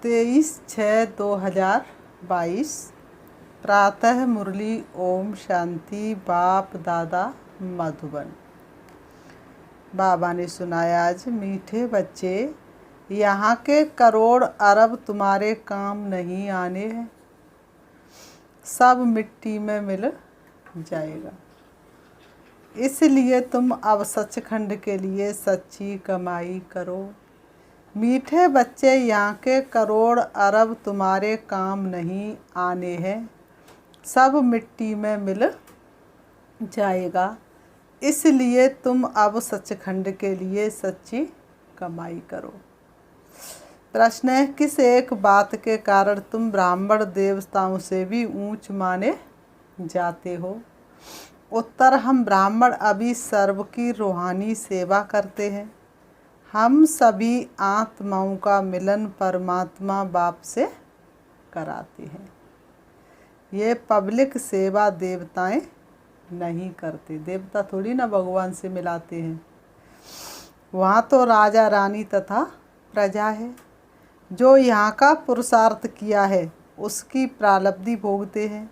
23/6/2022 प्रातः मुरली। ओम शांति। बाप दादा मधुबन। बाबा ने सुनाया, आज मीठे बच्चे, यहाँ के करोड़ अरब तुम्हारे काम नहीं आने हैं, सब मिट्टी में मिल जाएगा। इसलिए तुम अब सचखंड के लिए सच्ची कमाई करो। मीठे बच्चे, यहाँ के करोड़ अरब तुम्हारे काम नहीं आने हैं, सब मिट्टी में मिल जाएगा। इसलिए तुम अब सचखंड के लिए सच्ची कमाई करो। प्रश्न है, किस एक बात के कारण तुम ब्राह्मण देवताओं से भी ऊंच माने जाते हो? उत्तर, हम ब्राह्मण अभी सर्व की रूहानी सेवा करते हैं। हम सभी आत्माओं का मिलन परमात्मा बाप से कराते हैं। ये पब्लिक सेवा देवताएं नहीं करते। देवता थोड़ी ना भगवान से मिलाते हैं। वहाँ तो राजा रानी तथा प्रजा है। जो यहाँ का पुरुषार्थ किया है उसकी प्रालब्धि भोगते हैं।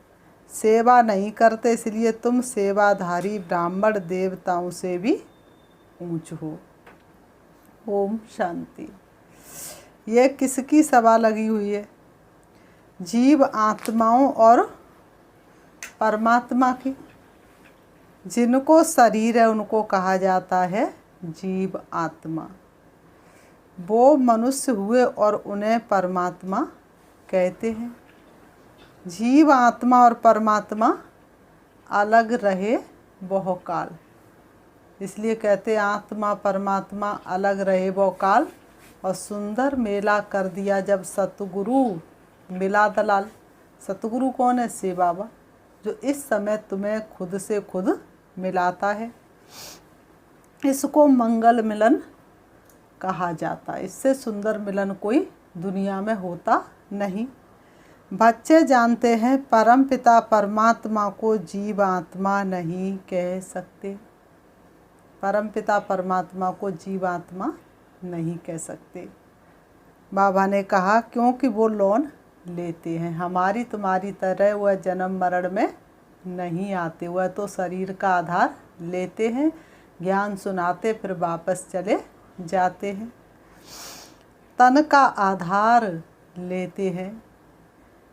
सेवा नहीं करते, इसलिए तुम सेवाधारी ब्राह्मण देवताओं से भी ऊंच हो। ओम शांति। ये किसकी सभा लगी हुई है? जीव आत्माओं और परमात्मा की। जिनको शरीर है उनको कहा जाता है जीव आत्मा। वो मनुष्य हुए और उन्हें परमात्मा कहते हैं। जीव आत्मा और परमात्मा अलग रहे बहुकाल, इसलिए कहते आत्मा परमात्मा अलग रहे बहुकाल। और सुंदर मेला कर दिया जब सतगुरु मिला दलाल। सतगुरु कौन है? शिव बाबा, जो इस समय तुम्हें खुद से खुद मिलाता है। इसको मंगल मिलन कहा जाता है। इससे सुंदर मिलन कोई दुनिया में होता नहीं। बच्चे जानते हैं परम पिता परमात्मा को जीव आत्मा नहीं कह सकते। परम पिता परमात्मा को जीव आत्मा नहीं कह सकते। बाबा ने कहा क्योंकि वो लोन लेते हैं। हमारी तुम्हारी तरह वह जन्म मरण में नहीं आते। वह तो शरीर का आधार लेते हैं, ज्ञान सुनाते फिर वापस चले जाते हैं। तन का आधार लेते हैं।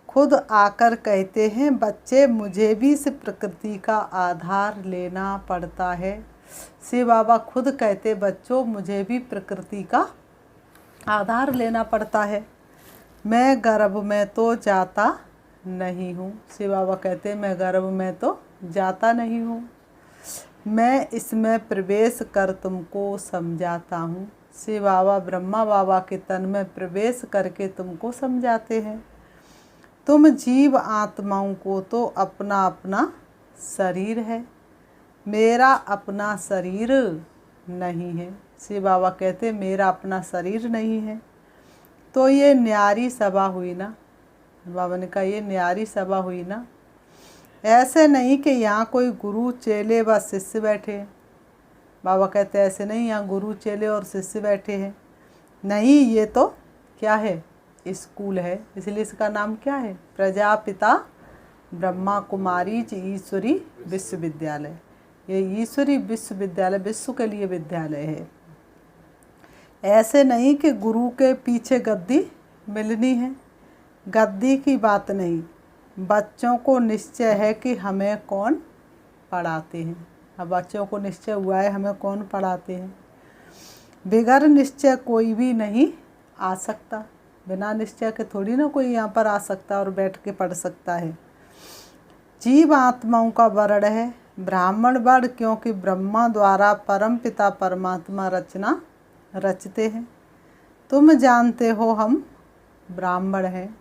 खुद आकर कहते हैं बच्चे, मुझे भी इस प्रकृति का आधार लेना पड़ता है। शिव बाबा खुद कहते बच्चों, मुझे भी प्रकृति का आधार लेना पड़ता है। मैं गर्भ में तो जाता नहीं हूँ। शिव बाबा कहते मैं गर्भ में तो जाता नहीं हूँ, मैं इसमें प्रवेश कर तुमको समझाता हूँ। शिव बाबा ब्रह्मा बाबा के तन में प्रवेश करके तुमको समझाते हैं। तुम जीव आत्माओं को तो अपना अपना शरीर है, मेरा अपना शरीर नहीं है। शिव बाबा कहते मेरा अपना शरीर नहीं है। तो ये न्यारी सभा हुई ना। बाबा ने कहा ये न्यारी सभा हुई ना। ऐसे नहीं कि यहाँ कोई गुरु चेले व शिष्य बैठे हैं। बाबा कहते ऐसे नहीं, यहाँ गुरु चेले और शिष्य बैठे हैं। नहीं, ये तो क्या है? स्कूल है। इसलिए इसका नाम क्या है? प्रजापिता ब्रह्मा कुमारी ईश्वरी विश्वविद्यालय। ये ईश्वरी विश्वविद्यालय विश्व के लिए विद्यालय है। ऐसे नहीं कि गुरु के पीछे गद्दी मिलनी है। गद्दी की बात नहीं। बच्चों को निश्चय है कि हमें कौन पढ़ाते हैं। अब बच्चों को निश्चय हुआ है हमें कौन पढ़ाते हैं। बिगर निश्चय कोई भी नहीं आ सकता। बिना निश्चय के थोड़ी ना कोई यहाँ पर आ सकता और बैठ के पढ़ सकता है। जीव आत्माओं का वर्ण है ब्राह्मण वर्ण, क्योंकि ब्रह्मा द्वारा परम पिता परमात्मा रचना रचते हैं। तुम जानते हो हम ब्राह्मण हैं।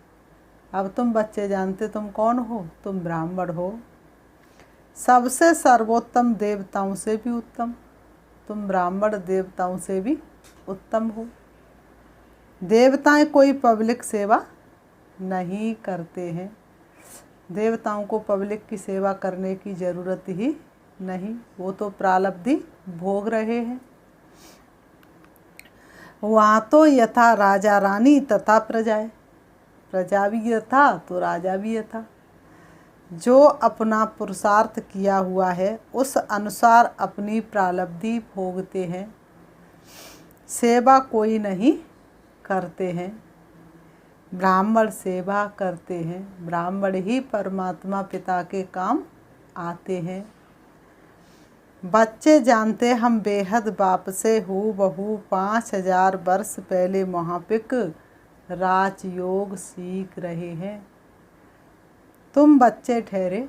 अब तुम बच्चे जानते तुम कौन हो? तुम ब्राह्मण हो। सबसे सर्वोत्तम देवताओं से भी उत्तम। तुम ब्राह्मण देवताओं से भी उत्तम हो। देवताएं कोई पब्लिक सेवा नहीं करते हैं। देवताओं को पब्लिक की सेवा करने की ज़रूरत ही नहीं। वो तो प्रालब्धि भोग रहे हैं। वहाँ तो यथा राजा रानी तथा प्रजाएं। प्रजा भी यथा तो राजा भी यथा। जो अपना पुरुषार्थ किया हुआ है उस अनुसार अपनी प्रालब्धि भोगते हैं। सेवा कोई नहीं करते हैं, ब्राह्मण सेवा करते हैं। ब्राह्मण ही परमात्मा पिता के काम आते हैं। बच्चे जानते हम बेहद बाप से हूबहू 5000 वर्ष पहले महापिक राजयोग सीख रहे हैं। तुम बच्चे ठहरे,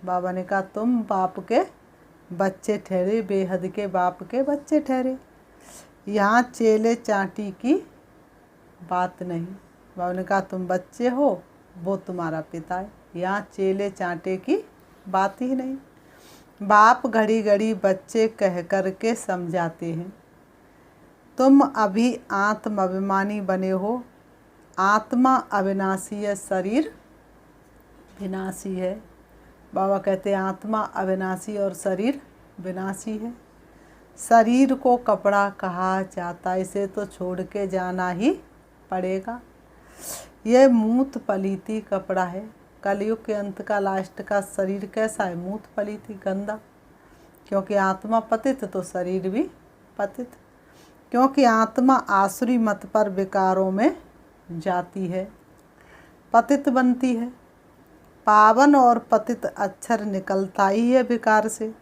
बाबा ने कहा तुम बाप के बच्चे ठहरे, बेहद के बाप के बच्चे ठहरे। यहाँ चेले चाटी की बात नहीं। बाबा ने कहा तुम बच्चे हो, वो तुम्हारा पिता है। यहाँ चेले चाटे की बात ही नहीं। बाप घड़ी घड़ी बच्चे कह कर के समझाते हैं। तुम अभी आत्म अभिमानी बने हो। आत्मा अविनाशी है, शरीर विनाशी है। बाबा कहते हैं आत्मा अविनाशी और शरीर विनाशी है। शरीर को कपड़ा कहा जाता है, इसे तो छोड़ के जाना ही पड़ेगा। यह मूत पलीती कपड़ा है। कलयुग के अंत का लास्ट का शरीर कैसा है? मूत पलीती, गंदा। क्योंकि आत्मा पतित तो शरीर भी पतित। क्योंकि आत्मा आसुरी मत पर विकारों में जाती है, पतित बनती है। पावन और पतित अक्षर निकलता ही है विकार से।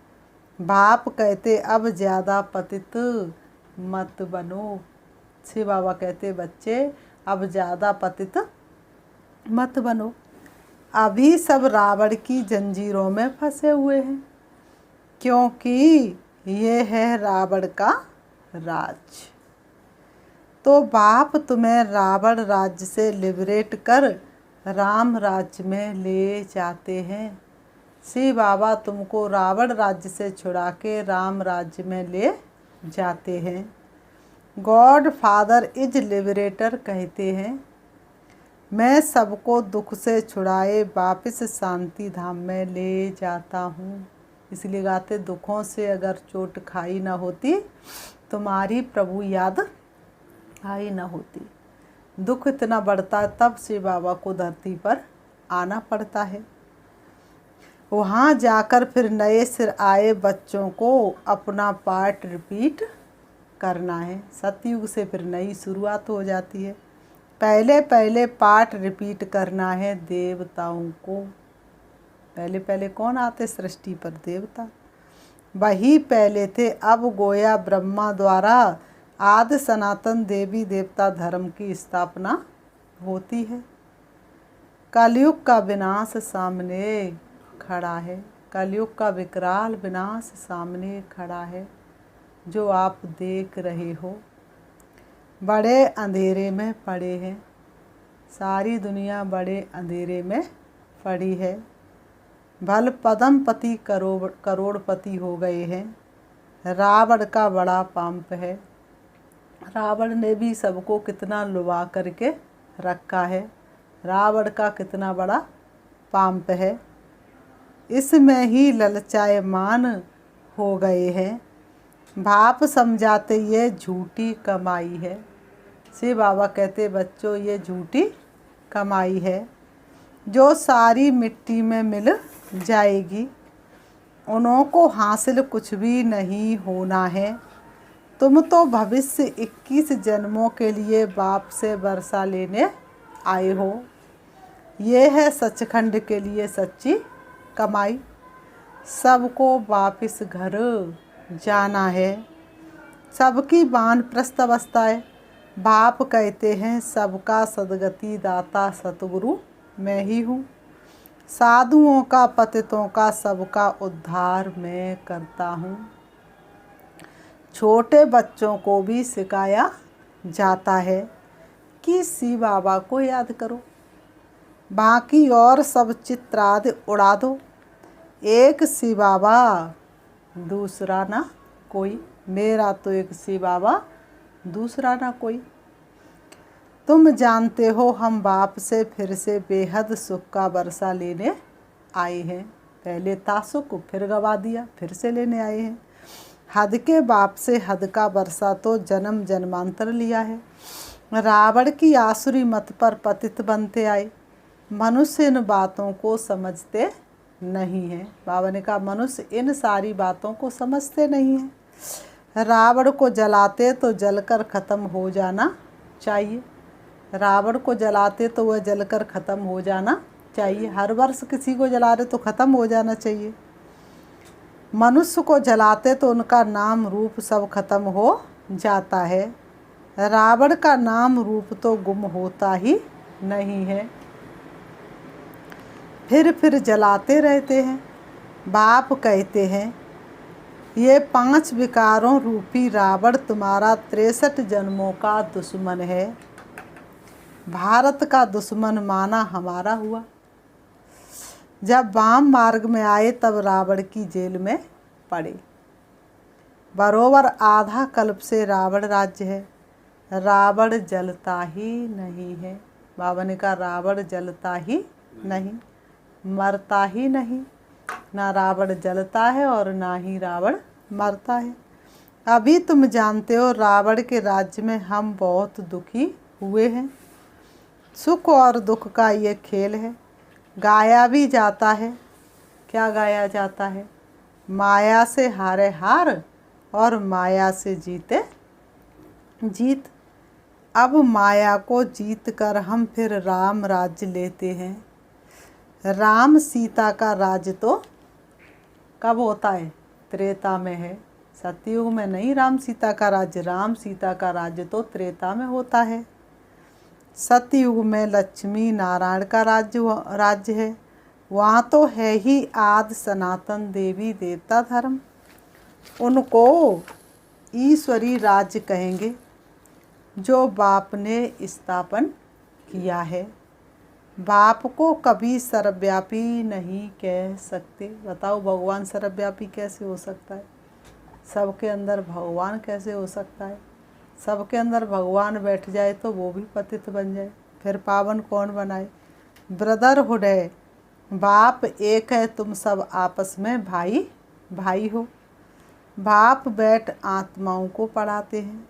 बाप कहते अब ज़्यादा पतित मत बनो। शिव बाबा कहते बच्चे अब ज़्यादा पतित मत बनो। अभी सब रावण की जंजीरों में फंसे हुए हैं, क्योंकि ये है रावण का राज। तो बाप तुम्हें रावण राज्य से लिबरेट कर राम राज्य में ले जाते हैं। शिव बाबा तुमको रावण राज्य से छुड़ा के राम राज्य में ले जाते हैं। गॉड फादर इज लिबरेटर कहते हैं मैं सबको दुख से छुड़ाए वापस शांति धाम में ले जाता हूँ। इसलिए गाते दुखों से अगर चोट खाई न होती तुम्हारी प्रभु याद आई न होती। दुख इतना बढ़ता है तब शिव बाबा को धरती पर आना पड़ता है। वहाँ जाकर फिर नए सिर आए बच्चों को अपना पार्ट रिपीट करना है। सतयुग से फिर नई शुरुआत हो जाती है। पहले पहले पार्ट रिपीट करना है देवताओं को। पहले पहले कौन आते सृष्टि पर? देवता। वही पहले थे। अब गोया ब्रह्मा द्वारा आदि सनातन देवी देवता धर्म की स्थापना होती है। कलयुग का विनाश सामने खड़ा है। कलयुग का विकराल विनाश सामने खड़ा है जो आप देख रहे हो। बड़े अंधेरे में पड़े हैं। सारी दुनिया बड़े अंधेरे में पड़ी है। भल पद्मपति करोड़पति हो गए हैं। रावण का बड़ा पंप है। रावण ने भी सबको कितना लुभा करके रखा है। रावण का कितना बड़ा पंप है। इसमें ही ललचायमान हो गए हैं। भाप समझाते ये झूठी कमाई है। शिव बाबा कहते बच्चों ये झूठी कमाई है जो सारी मिट्टी में मिल जाएगी। उन्हों को हासिल कुछ भी नहीं होना है। तुम तो भविष्य 21 जन्मों के लिए बाप से वर्षा लेने आए हो। ये है सचखंड के लिए सच्ची कमाई। सबको वापिस घर जाना है। सबकी वानप्रस्थ अवस्था है। बाप कहते हैं सबका सद्गति दाता सतगुरु मैं ही हूँ। साधुओं का पतितों का सबका उद्धार मैं करता हूँ। छोटे बच्चों को भी सिखाया जाता है कि शिव बाबा को याद करो, बाकी और सब चित्रादि उड़ा दो। एक शिव बाबा दूसरा ना कोई। मेरा तो एक शिव बाबा दूसरा ना कोई। तुम जानते हो हम बाप से फिर से बेहद सुख का वर्षा लेने आए हैं। पहले था सुख, फिर गवा दिया, फिर से लेने आए हैं। हद के बाप से हद का वर्षा तो जन्म जन्मांतर लिया है। रावण की आसुरी मत पर पतित बनते आए। मनुष्य इन बातों को समझते नहीं है। बाबा ने कहा मनुष्य इन सारी बातों को समझते नहीं है। रावण को जलाते तो जलकर ख़त्म हो जाना चाहिए। रावण को जलाते तो वह जलकर ख़त्म हो जाना चाहिए। हर वर्ष किसी को जला रहे तो ख़त्म हो जाना चाहिए। मनुष्य को जलाते तो उनका नाम रूप सब खत्म हो जाता है। रावण का नाम रूप तो गुम होता ही नहीं है, फिर जलाते रहते हैं। बाप कहते हैं ये 5 विकारों रूपी रावण तुम्हारा 63 जन्मों का दुश्मन है। भारत का दुश्मन माना हमारा हुआ। जब वाम मार्ग में आए तब रावण की जेल में पड़े। बरोबर आधा कल्प से रावण राज्य है। रावण जलता ही नहीं है। बाबा ने कहा रावण जलता ही नहीं, मरता ही नहीं। ना रावण जलता है और ना ही रावण मरता है। अभी तुम जानते हो रावण के राज्य में हम बहुत दुखी हुए हैं। सुख और दुख का ये खेल है। गाया भी जाता है। क्या गाया जाता है? माया से हारे हार और माया से जीते जीत। अब माया को जीत कर हम फिर राम राज्य लेते हैं। राम सीता का राज्य तो कब होता है? त्रेता में है। सतयुग में नहीं राम सीता का राज्य। राम सीता का राज्य तो त्रेता में होता है। सतयुग में लक्ष्मी नारायण का राज्य है। वहाँ तो है ही आदि सनातन देवी देवता धर्म। उनको ईश्वरी राज्य कहेंगे जो बाप ने स्थापन किया है। बाप को कभी सर्वव्यापी नहीं कह सकते। बताओ भगवान सर्वव्यापी कैसे हो सकता है? सबके अंदर भगवान कैसे हो सकता है? सबके अंदर भगवान बैठ जाए तो वो भी पतित बन जाए, फिर पावन कौन बनाए? ब्रदरहुड है। बाप एक है, तुम सब आपस में भाई भाई हो। बाप बैठ आत्माओं को पढ़ाते हैं।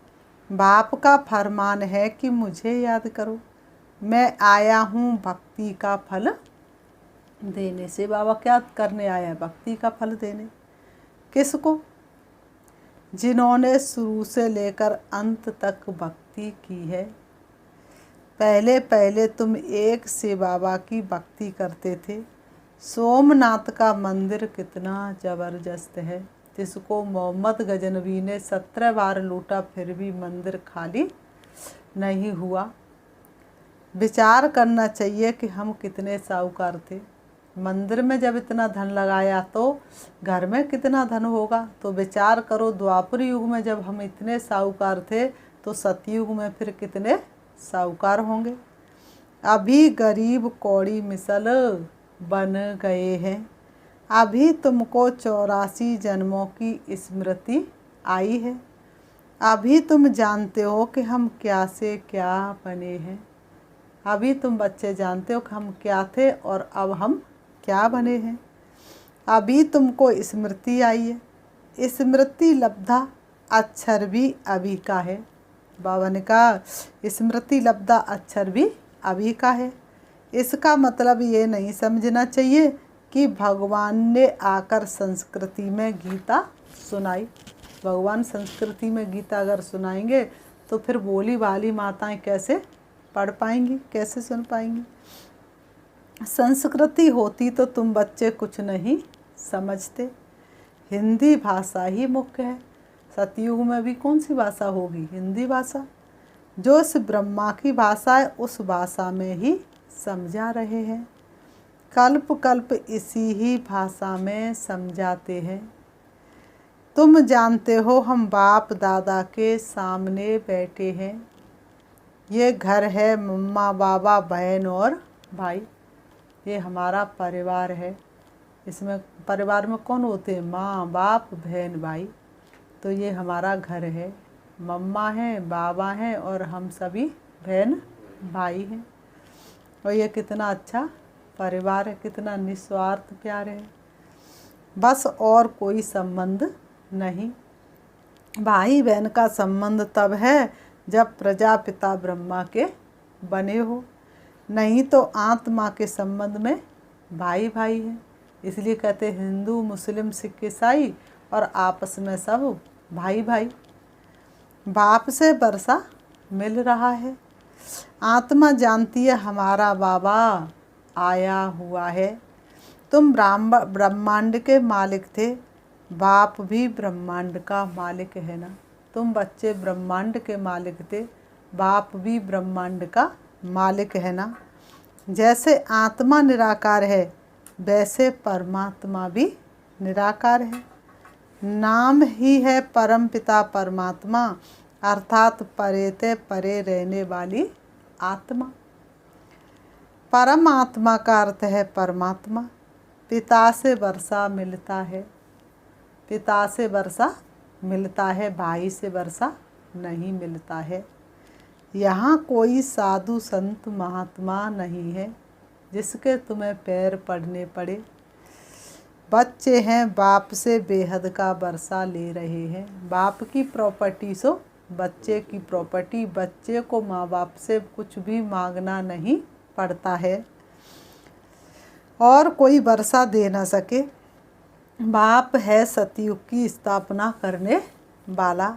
बाप का फरमान है कि मुझे याद करो, मैं आया हूँ भक्ति का फल देने। से बाबा क्या करने आया है? भक्ति का फल देने। किसको? जिन्होंने शुरू से लेकर अंत तक भक्ति की है। पहले पहले तुम एक से बाबा की भक्ति करते थे। सोमनाथ का मंदिर कितना ज़बरदस्त है, जिसको मोहम्मद गजनवी ने 17 बार लूटा फिर भी मंदिर खाली नहीं हुआ। विचार करना चाहिए कि हम कितने साहूकार थे। मंदिर में जब इतना धन लगाया तो घर में कितना धन होगा? तो विचार करो, द्वापर युग में जब हम इतने साहूकार थे तो सतयुग में फिर कितने साहूकार होंगे। अभी गरीब कौड़ी मिसल बन गए हैं। अभी तुमको 84 जन्मों की स्मृति आई है। अभी तुम जानते हो कि हम क्या से क्या बने हैं। अभी तुम बच्चे जानते हो कि हम क्या थे और अब हम क्या बने हैं। अभी तुमको स्मृति आई है। स्मृति लब्धा अक्षर भी अभी का है। बाबा ने कहा स्मृति लब्धा अक्षर भी अभी का है। इसका मतलब ये नहीं समझना चाहिए कि भगवान ने आकर संस्कृति में गीता सुनाई। भगवान संस्कृति में गीता अगर सुनाएंगे तो फिर बोली वाली माताएं कैसे पढ़ पाएंगी, कैसे सुन पाएंगी? संस्कृति होती तो तुम बच्चे कुछ नहीं समझते। हिंदी भाषा ही मुख्य है। सतयुग में भी कौन सी भाषा होगी? हिंदी भाषा। जो इस ब्रह्मा की भाषा है उस भाषा में ही समझा रहे हैं। कल्प कल्प इसी ही भाषा में समझाते हैं। तुम जानते हो हम बाप दादा के सामने बैठे हैं। ये घर है, मम्मा बाबा बहन और भाई। ये हमारा परिवार है। इसमें परिवार में कौन होते हैं? माँ बाप बहन भाई। तो ये हमारा घर है। मम्मा हैं, बाबा हैं और हम सभी बहन भाई हैं। और ये कितना अच्छा परिवार है, कितना निस्वार्थ प्यार है। बस और कोई संबंध नहीं। भाई बहन का संबंध तब है जब प्रजापिता ब्रह्मा के बने हो। नहीं तो आत्मा के संबंध में भाई भाई है। इसलिए कहते हिंदू मुस्लिम सिख ईसाई और आपस में सब भाई भाई। बाप से वर्षा मिल रहा है। आत्मा जानती है हमारा बाबा आया हुआ है। तुम ब्रह्मांड के मालिक थे, बाप भी ब्रह्मांड का मालिक है ना। तुम बच्चे ब्रह्मांड के मालिक थे, बाप भी ब्रह्मांड का मालिक है ना। जैसे आत्मा निराकार है वैसे परमात्मा भी निराकार है। नाम ही है परम पिता परमात्मा, अर्थात परे परे रहने वाली आत्मा। परमात्मा का अर्थ है परमात्मा। पिता से वर्षा मिलता है, पिता से वर्षा मिलता है, भाई से वर्षा नहीं मिलता है। यहाँ कोई साधु संत महात्मा नहीं है जिसके तुम्हें पैर पड़ने पड़े। बच्चे हैं बाप से बेहद का वर्षा ले रहे हैं। बाप की प्रॉपर्टी सो बच्चे की प्रॉपर्टी। बच्चे को माँ बाप से कुछ भी मांगना नहीं पड़ता है और कोई वर्षा दे न सके। बाप है सतयुग की स्थापना करने वाला।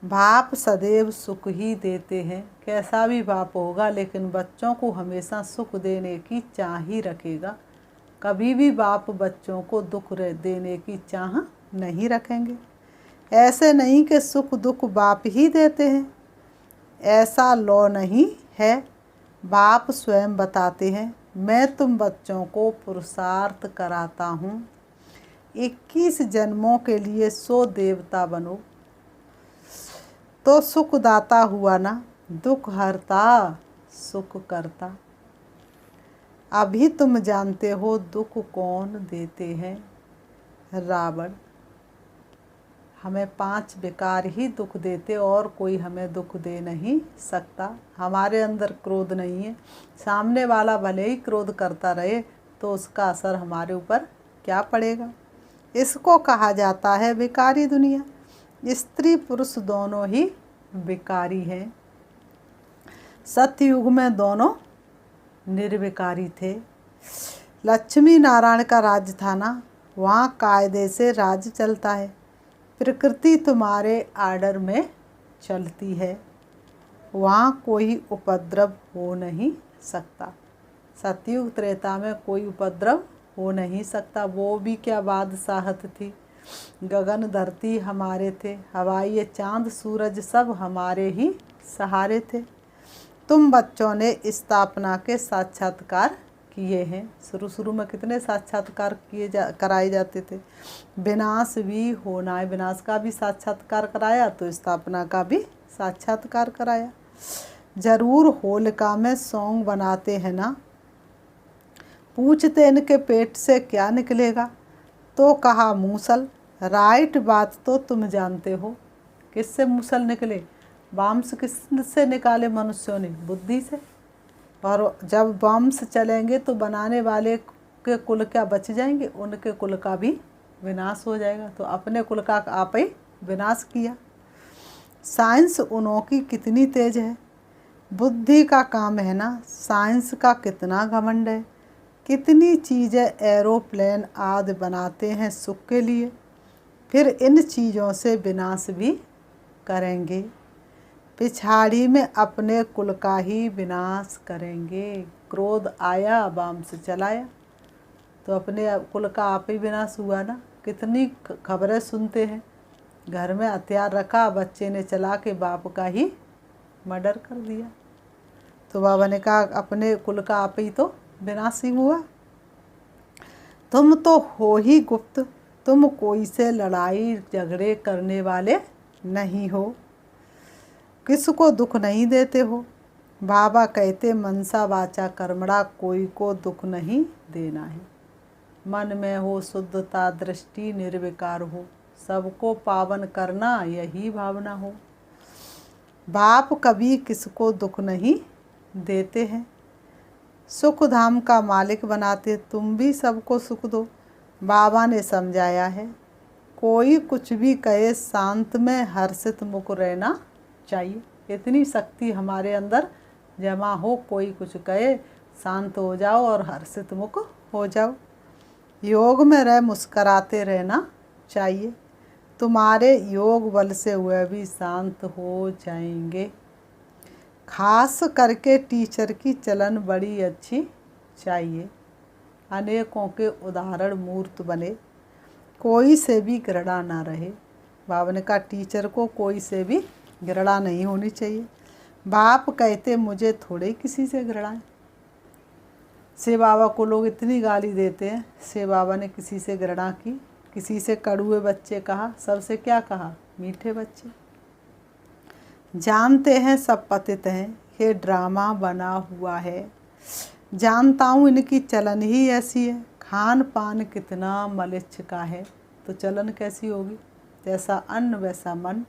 बाप सदैव सुख ही देते हैं। कैसा भी बाप होगा लेकिन बच्चों को हमेशा सुख देने की चाह ही रखेगा। कभी भी बाप बच्चों को दुख देने की चाह नहीं रखेंगे। ऐसे नहीं कि सुख दुख बाप ही देते हैं, ऐसा लॉ नहीं है। बाप स्वयं बताते हैं मैं तुम बच्चों को पुरुषार्थ कराता हूँ। 21 जन्मों के लिए 100 देवता बनो तो सुखदाता हुआ ना, दुख हरता सुख करता। अभी तुम जानते हो दुख कौन देते हैं, रावण। हमें 5 विकार ही दुख देते और कोई हमें दुख दे नहीं सकता। हमारे अंदर क्रोध नहीं है। सामने वाला भले ही क्रोध करता रहे तो उसका असर हमारे ऊपर क्या पड़ेगा। इसको कहा जाता है विकारी दुनिया। स्त्री पुरुष दोनों ही विकारी हैं। सतयुग में दोनों निर्विकारी थे। लक्ष्मी नारायण का राज्य था ना, वहाँ कायदे से राज्य चलता है। प्रकृति तुम्हारे आर्डर में चलती है, वहाँ कोई उपद्रव हो नहीं सकता। सतयुग त्रेता में कोई उपद्रव हो नहीं सकता। वो भी क्या बादशाहत थी। गगन धरती हमारे थे, हवाई चांद सूरज सब हमारे ही सहारे थे। तुम बच्चों ने स्थापना के साक्षात्कार किए हैं। शुरू में कितने साक्षात्कार कराए जाते थे। विनाश भी होना है, विनाश का भी साक्षात्कार कराया तो स्थापना का भी साक्षात्कार कराया। जरूर होलिका में सॉन्ग बनाते हैं ना। पूछते इनके पेट से क्या निकलेगा तो कहा मूसल। राइट बात तो तुम जानते हो। किससे मूसल निकले? वंश किससे निकाले मनुष्यों ने? बुद्धि से। और जब वंश चलेंगे तो बनाने वाले के कुल क्या बच जाएंगे? उनके कुल का भी विनाश हो जाएगा। तो अपने कुल का आप ही विनाश किया। साइंस उनों की कितनी तेज है, बुद्धि का काम है ना। साइंस का कितना घमंड है। कितनी चीज़ें एरोप्लेन आदि बनाते हैं सुख के लिए, फिर इन चीज़ों से विनाश भी करेंगे। पिछाड़ी में अपने कुल का ही विनाश करेंगे। क्रोध आया वंश चलाया तो अपने कुल का आप ही विनाश हुआ ना। कितनी खबरें सुनते हैं। घर में हथियार रखा, बच्चे ने चला के बाप का ही मर्डर कर दिया। तो बाबा ने कहा अपने कुल का आप ही तो विनाश ही हुआ। तुम तो हो ही गुप्त, तुम कोई से लड़ाई झगड़े करने वाले नहीं हो, किसको दुख नहीं देते हो। बाबा कहते मनसा वाचा कर्मणा, कोई को दुख नहीं देना है। मन में हो शुद्धता, दृष्टि निर्विकार हो, सबको पावन करना यही भावना हो। बाप कभी किसको दुख नहीं देते हैं, सुख धाम का मालिक बनाते। तुम भी सबको सुख दो। बाबा ने समझाया है कोई कुछ भी कहे शांत में हर्षित मुख रहना चाहिए। इतनी शक्ति हमारे अंदर जमा हो, कोई कुछ कहे शांत हो जाओ और हर्षित मुख हो जाओ। योग में रह मुस्कराते रहना चाहिए, तुम्हारे योग बल से वह भी शांत हो जाएंगे। खास करके टीचर की चलन बड़ी अच्छी चाहिए, अनेकों के उदाहरण मूर्त बने, कोई से भी घृणा ना रहे। बाबा ने कहा टीचर को कोई से भी घृणा नहीं होनी चाहिए। बाप कहते मुझे थोड़े किसी से घृणा है। से बाबा को लोग इतनी गाली देते हैं, से बाबा ने किसी से घृणा की? किसी से कड़ुए बच्चे कहा, सबसे क्या कहा? मीठे बच्चे। जानते हैं सब पतित हैं, ये ड्रामा बना हुआ है। जानता हूँ इनकी चलन ही ऐसी है। खान पान कितना मलिच्छ का है, तो चलन कैसी होगी? जैसा अन्न वैसा मन।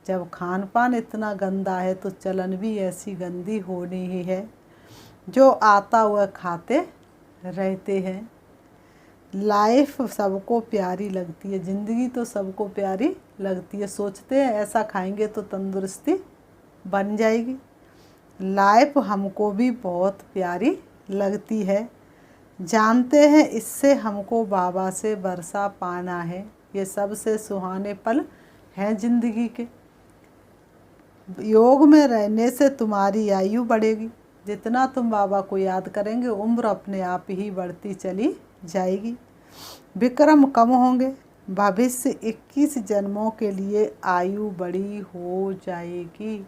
जब खान पान इतना गंदा है तो चलन भी ऐसी गंदी होनी ही है। जो आता हुआ खाते रहते हैं। लाइफ सबको प्यारी लगती है, ज़िंदगी तो सबको प्यारी लगती है। सोचते हैं ऐसा खाएंगे तो तंदुरुस्ती बन जाएगी। लाइफ हमको भी बहुत प्यारी लगती है। जानते हैं इससे हमको बाबा से वर्षा पाना है। ये सबसे सुहाने पल हैं ज़िंदगी के। योग में रहने से तुम्हारी आयु बढ़ेगी। जितना तुम बाबा को याद करेंगे उम्र अपने आप ही बढ़ती चली जाएगी। विक्रम कम होंगे। भविष्य 21 जन्मों के लिए आयु बड़ी हो जाएगी।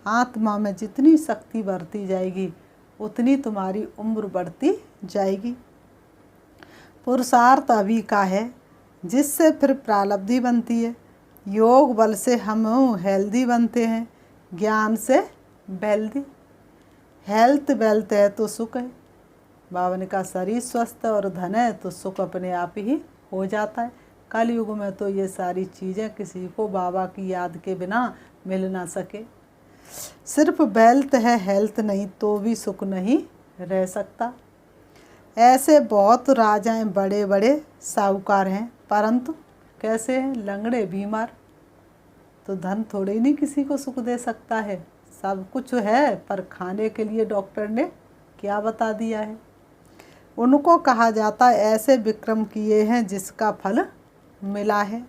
आत्मा में जितनी शक्ति बढ़ती जाएगी उतनी तुम्हारी उम्र बढ़ती जाएगी। पुरुषार्थ अभी का है, जिससे फिर प्रारब्धि बनती है। योग बल से हम हेल्दी बनते हैं, ज्ञान से वेल्दी। हेल्थ वेल्थ है तो सुख है। बाबा ने कहा शरीर स्वस्थ और धन है तो सुख अपने आप ही हो जाता है। कल युग में तो ये सारी चीज़ें किसी को बाबा की याद के बिना मिल ना सके। सिर्फ वेल्थ है, हेल्थ नहीं तो भी सुख नहीं रह सकता। ऐसे बहुत राजाएं बड़े बड़े साहूकार हैं, परंतु कैसे हैं? लंगड़े बीमार। तो धन थोड़े ही नहीं किसी को सुख दे सकता है। सब कुछ है पर खाने के लिए डॉक्टर ने क्या बता दिया है। उनको कहा जाता है ऐसे विक्रम किए हैं जिसका फल मिला है।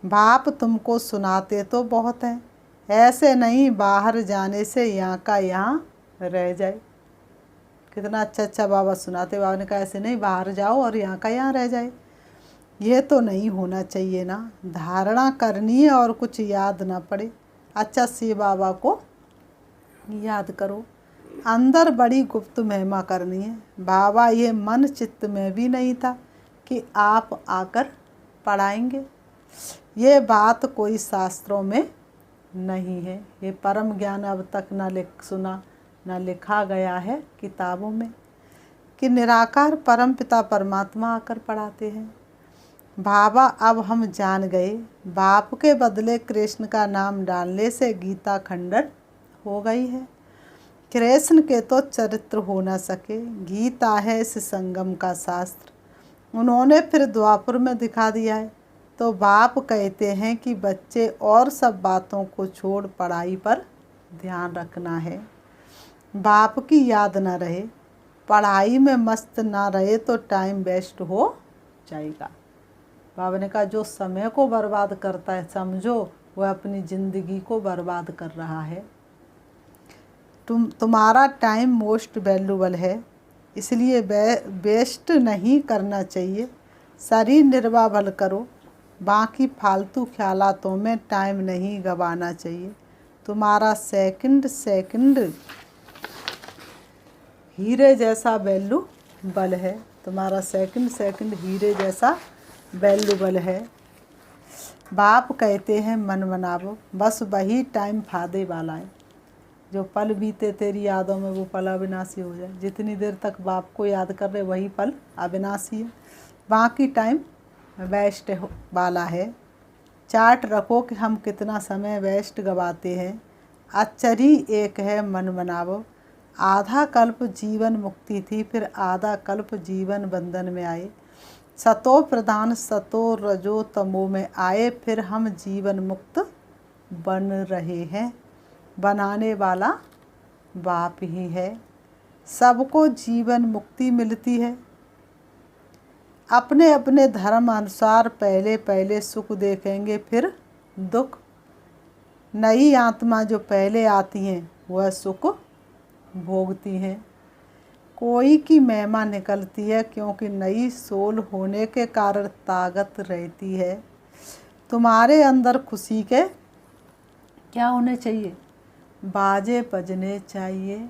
बाप तुमको सुनाते तो बहुत हैं, ऐसे नहीं बाहर जाने से यहाँ का यहाँ रह जाए। कितना अच्छा अच्छा बाबा सुनाते। बाबा ने कहा ऐसे नहीं बाहर जाओ और यहाँ का यहाँ रह जाए। ये तो नहीं होना चाहिए ना। धारणा करनी है और कुछ याद ना पड़े। अच्छा से बाबा को याद करो। अंदर बड़ी गुप्त महिमा करनी है। बाबा ये मन चित्त में भी नहीं था कि आप आकर पढ़ाएंगे। ये बात कोई शास्त्रों में नहीं है। ये परम ज्ञान अब तक न लिखा गया है किताबों में कि निराकार परम पिता परमात्मा आकर पढ़ाते हैं। बाबा अब हम जान गए, बाप के बदले कृष्ण का नाम डालने से गीता खंडन हो गई है। कृष्ण के तो चरित्र हो न सके। गीता है इस संगम का शास्त्र। उन्होंने फिर द्वापर में दिखा दिया है। तो बाप कहते हैं कि बच्चे और सब बातों को छोड़ पढ़ाई पर ध्यान रखना है। बाप की याद ना रहे, पढ़ाई में मस्त ना रहे तो टाइम वेस्ट हो जाएगा। बाबा ने कहा जो समय को बर्बाद करता है समझो वह अपनी ज़िंदगी को बर्बाद कर रहा है। तुम्हारा टाइम मोस्ट वैल्यूबल है, इसलिए वेस्ट नहीं करना चाहिए। शरीर निर्वाह भल करो, बाकी फालतू ख्यालातों में टाइम नहीं गंवाना चाहिए। तुम्हारा सेकंड सेकंड हीरे जैसा वैल्यूबल है। तुम्हारा सेकंड सेकंड हीरे जैसा वैल्यूबल है। बाप कहते हैं मन बनावो, बस वही टाइम फायदे वाला है। जो पल बीते तेरी यादों में वो पल अविनाशी हो जाए। जितनी देर तक बाप को याद कर रहे वही पल अविनाशी है, बाकी टाइम वेस्ट वाला है। चार्ट रखो कि हम कितना समय वेस्ट गवाते हैं। अचरी एक है मन बनावो। आधा कल्प जीवन मुक्ति थी, फिर आधा कल्प जीवन बंधन में आए। सतो प्रधान सतो रजो तमो में आए, फिर हम जीवन मुक्त बन रहे हैं। बनाने वाला बाप ही है। सबको जीवन मुक्ति मिलती है। अपने अपने धर्म अनुसार पहले पहले सुख देखेंगे, फिर दुख। नई आत्मा जो पहले आती हैं वह सुख भोगती हैं। कोई की महिमा निकलती है, क्योंकि नई सोल होने के कारण ताकत रहती है। तुम्हारे अंदर खुशी के क्या होने चाहिए? बाजे बजने चाहिए।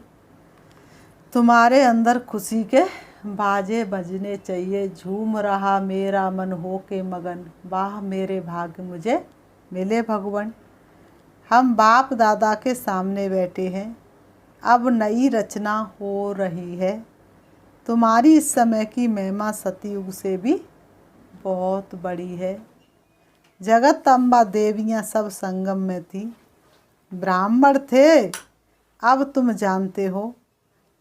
तुम्हारे अंदर खुशी के बाजे बजने चाहिए। झूम रहा मेरा मन हो के मगन, वाह मेरे भाग्य मुझे मिले भगवान। हम बाप दादा के सामने बैठे हैं। अब नई रचना हो रही है। तुम्हारी इस समय की महिमा सतयुग से भी बहुत बड़ी है। जगत अम्बा देवियाँ सब संगम में थी। ब्राह्मण थे, अब तुम जानते हो।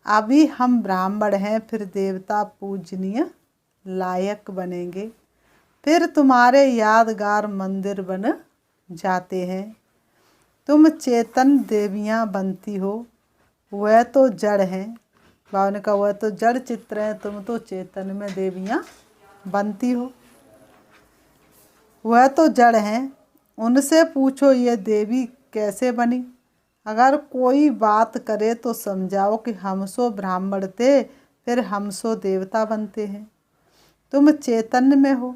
अभी हम ब्राह्मण हैं, फिर देवता पूजनीय लायक बनेंगे। फिर तुम्हारे यादगार मंदिर बन जाते हैं। तुम चेतन देवियाँ बनती हो, वह तो जड़ हैं। बाबा ने कहा वह तो जड़ चित्र हैं, तुम तो चेतन में देवियाँ बनती हो। वह तो जड़ हैं, उनसे पूछो ये देवी कैसे बनी। अगर कोई बात करे तो समझाओ कि हम सो ब्राह्मण थे, फिर हम सो देवता बनते हैं। तुम चैतन्य में हो,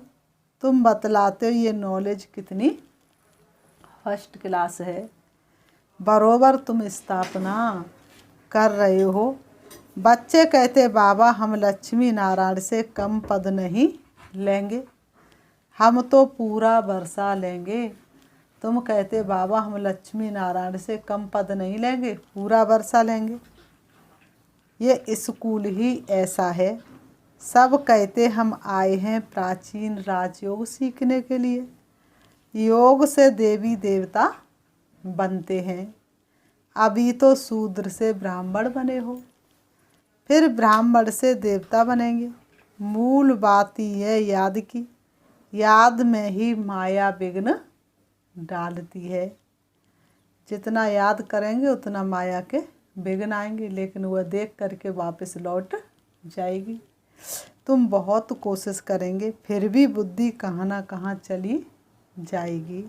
तुम बतलाते हो ये नॉलेज कितनी फर्स्ट क्लास है। बरोबर तुम स्थापना कर रहे हो। बच्चे कहते बाबा हम लक्ष्मी नारायण से कम पद नहीं लेंगे, हम तो पूरा वर्षा लेंगे। तुम कहते बाबा हम लक्ष्मी नारायण से कम पद नहीं लेंगे, पूरा वर्षा लेंगे। ये स्कूल ही ऐसा है। सब कहते हम आए हैं प्राचीन राजयोग सीखने के लिए। योग से देवी देवता बनते हैं। अभी तो शूद्र से ब्राह्मण बने हो, फिर ब्राह्मण से देवता बनेंगे। मूल बात ही है याद की। याद में ही माया विघ्न डालती है। जितना याद करेंगे उतना माया के विघ्न आएंगे, लेकिन वह देख करके वापस लौट जाएगी। तुम बहुत कोशिश करेंगे, फिर भी बुद्धि कहाँ ना कहाँ चली जाएगी।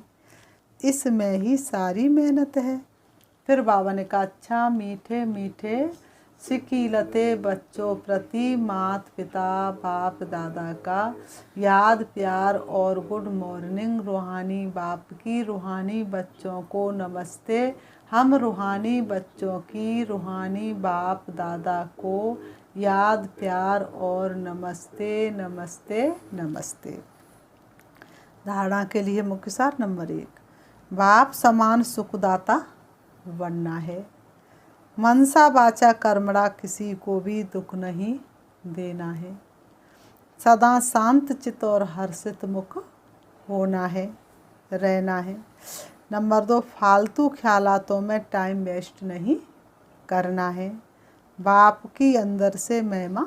इसमें ही सारी मेहनत है। फिर बाबा ने कहा अच्छा मीठे मीठे सिकीलते बच्चों प्रति मात पिता बाप दादा का याद प्यार और गुड मॉर्निंग। रूहानी बाप की रूहानी बच्चों को नमस्ते। हम रूहानी बच्चों की रूहानी बाप दादा को याद प्यार और नमस्ते नमस्ते नमस्ते। धारणा के लिए मुख्य सार नंबर 1, बाप समान सुखदाता बनना है। मनसा वाचा कर्मणा किसी को भी दुख नहीं देना है। सदा शांत चित्त और हर्षित मुख होना है, रहना है। नंबर 2, फालतू ख्यालातों में टाइम वेस्ट नहीं करना है। बाप की अंदर से महिमा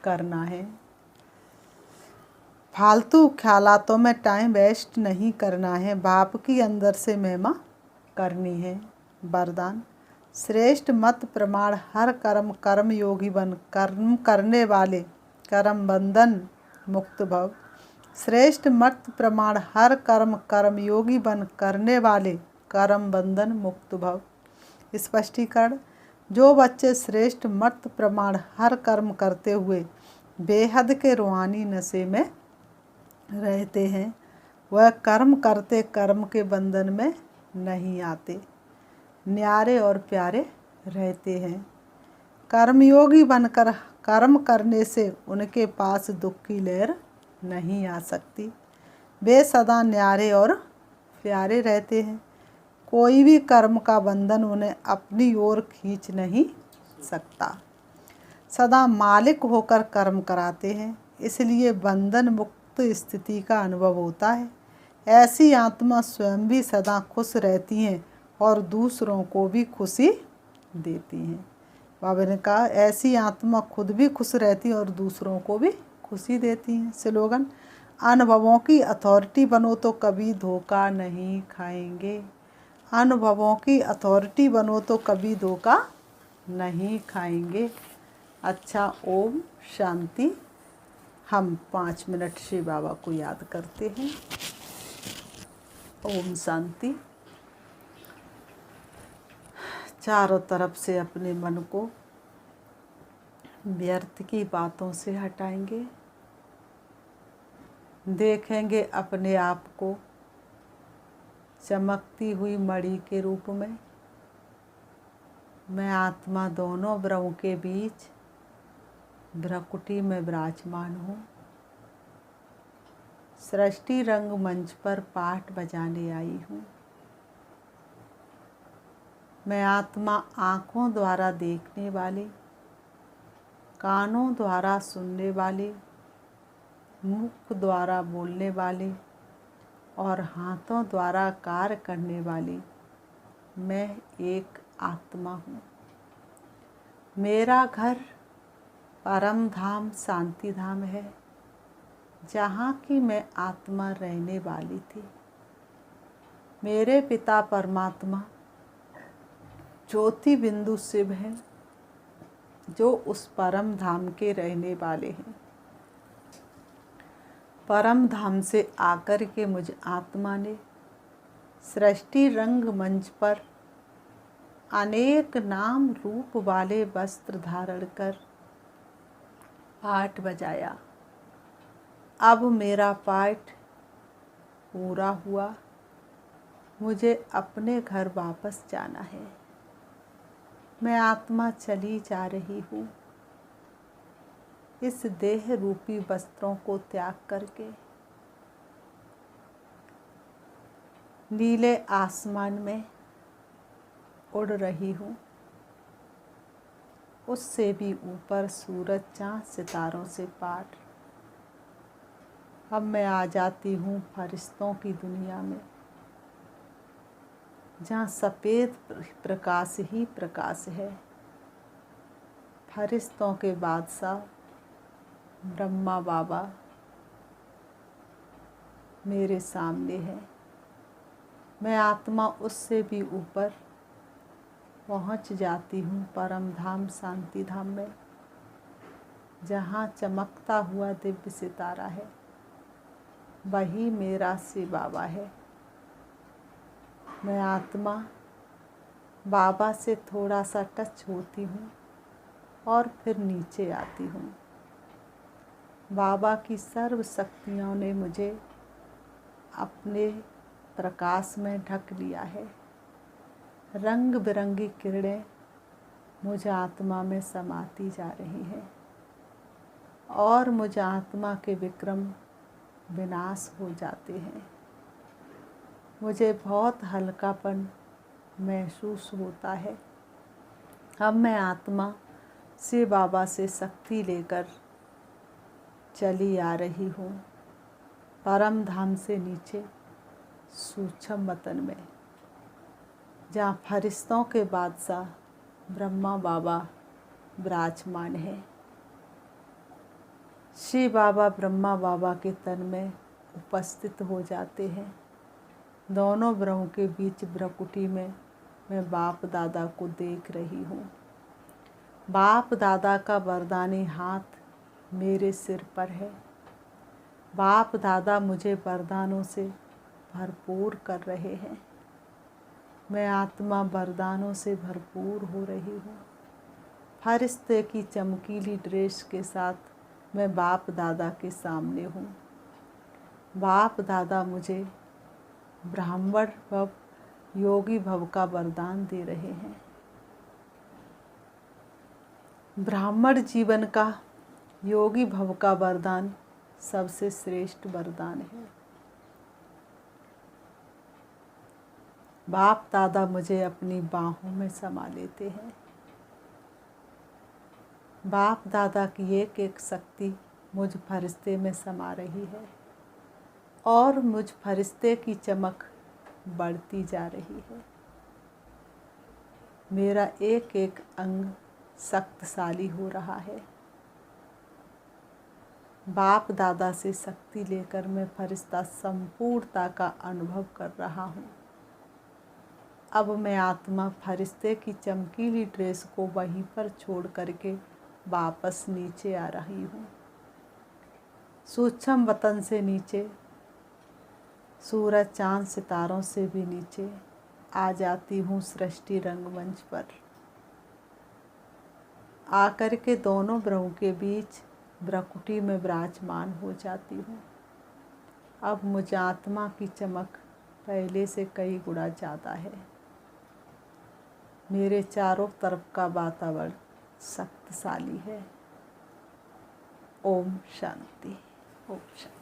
करना है। फालतू ख्यालातों में टाइम वेस्ट नहीं करना है, बाप की अंदर से महिमा करनी है। वरदान, श्रेष्ठ मत प्रमाण हर कर्म कर्म योगी बन कर्म करने वाले कर्म बंधन मुक्त भव। श्रेष्ठ मत प्रमाण हर कर्म कर्म योगी बन करने वाले कर्म बंधन मुक्त भव। स्पष्टीकरण, जो बच्चे श्रेष्ठ मत प्रमाण हर कर्म करते हुए बेहद के रूहानी नशे में रहते हैं, वह कर्म करते कर्म के बंधन में नहीं आते, न्यारे और प्यारे रहते हैं। कर्मयोगी बनकर कर्म करने से उनके पास दुख की लहर नहीं आ सकती। वे सदा न्यारे और प्यारे रहते हैं। कोई भी कर्म का बंधन उन्हें अपनी ओर खींच नहीं सकता। सदा मालिक होकर कर्म कराते हैं, इसलिए बंधन मुक्त स्थिति का अनुभव होता है। ऐसी आत्मा स्वयं भी सदा खुश रहती हैं और दूसरों को भी खुशी देती हैं। बाबा ने कहा ऐसी आत्मा खुद भी खुश रहती है और दूसरों को भी खुशी देती हैं। स्लोगन, अनुभवों की अथॉरिटी बनो तो कभी धोखा नहीं खाएंगे। अनुभवों की अथॉरिटी बनो तो कभी धोखा नहीं खाएंगे। अच्छा, ओम शांति। हम 5 मिनट शिव बाबा को याद करते हैं। ओम शांति। चारों तरफ से अपने मन को व्यर्थ की बातों से हटाएंगे। देखेंगे अपने आप को चमकती हुई मणि के रूप में। मैं आत्मा दोनों ब्रह्मों के बीच भ्रकुटी में विराजमान हूँ। सृष्टि रंग मंच पर पाठ बजाने आई हूँ। मैं आत्मा आँखों द्वारा देखने वाले, कानों द्वारा सुनने वाले, मुख द्वारा बोलने वाले और हाथों द्वारा कार्य करने वाली मैं एक आत्मा हूँ। मेरा घर परम धाम शांति धाम है, जहाँ की मैं आत्मा रहने वाली थी। मेरे पिता परमात्मा ज्योति बिंदु शिव हैं, जो उस परम धाम के रहने वाले हैं। परम धाम से आकर के मुझ आत्मा ने सृष्टि रंग मंच पर अनेक नाम रूप वाले वस्त्र धारण कर पाठ बजाया। अब मेरा पाठ पूरा हुआ। मुझे अपने घर वापस जाना है। मैं आत्मा चली जा रही हूँ, इस देह रूपी वस्त्रों को त्याग करके। नीले आसमान में उड़ रही हूँ। उससे भी ऊपर सूरज चाँद सितारों से पार। अब मैं आ जाती हूँ फरिश्तों की दुनिया में, जहाँ सफ़ेद प्रकाश ही प्रकाश है। फरिश्तों के बादशाह ब्रह्मा बाबा मेरे सामने है। मैं आत्मा उससे भी ऊपर पहुँच जाती हूँ परम धाम शांति धाम में, जहाँ चमकता हुआ दिव्य सितारा है। वही मेरा शिव बाबा है। मैं आत्मा बाबा से थोड़ा सा टच होती हूँ और फिर नीचे आती हूँ। बाबा की सर्व शक्तियों ने मुझे अपने प्रकाश में ढक लिया है। रंग बिरंगी किरणें मुझ आत्मा में समाती जा रही हैं और मुझ आत्मा के विक्रम विनाश हो जाते हैं। मुझे बहुत हल्कापन महसूस होता है। अब मैं आत्मा शिव बाबा से शक्ति लेकर चली आ रही हूँ परम धाम से नीचे सूक्ष्म वतन में, जहाँ फरिश्तों के बादशाह ब्रह्मा बाबा विराजमान है। शिव बाबा ब्रह्मा बाबा के तन में उपस्थित हो जाते हैं। दोनों ब्रह्मों के बीच भ्रकुटी में मैं बाप दादा को देख रही हूँ। बाप दादा का वरदानी हाथ मेरे सिर पर है। बाप दादा मुझे वरदानों से भरपूर कर रहे हैं। मैं आत्मा वरदानों से भरपूर हो रही हूँ। फरिश्ते की चमकीली ड्रेस के साथ मैं बाप दादा के सामने हूँ। बाप दादा मुझे ब्राह्मण भव, योगी भव का वरदान दे रहे हैं। ब्राह्मण जीवन का, योगी भव का वरदान सबसे श्रेष्ठ वरदान है। बाप दादा मुझे अपनी बाहों में समा लेते हैं। बाप दादा की एक एक शक्ति मुझ फरिश्ते में समा रही है और मुझ फरिश्ते की चमक बढ़ती जा रही है। मेरा एक एक अंग शक्तिशाली हो रहा है। बाप दादा से शक्ति लेकर मैं फरिश्ता संपूर्णता का अनुभव कर रहा हूँ। अब मैं आत्मा फरिश्ते की चमकीली ड्रेस को वहीं पर छोड़ करके वापस नीचे आ रही हूँ। सूक्ष्म वतन से नीचे, सूरज चांद सितारों से भी नीचे आ जाती हूँ सृष्टि रंगमंच पर। आकर के दोनों ब्रहों के बीच भ्रकुटी में विराजमान हो जाती हूँ। अब मुझ आत्मा की चमक पहले से कई गुना ज़्यादा है। मेरे चारों तरफ का वातावरण शक्तिशाली है। ओम शांति। ओम शांति।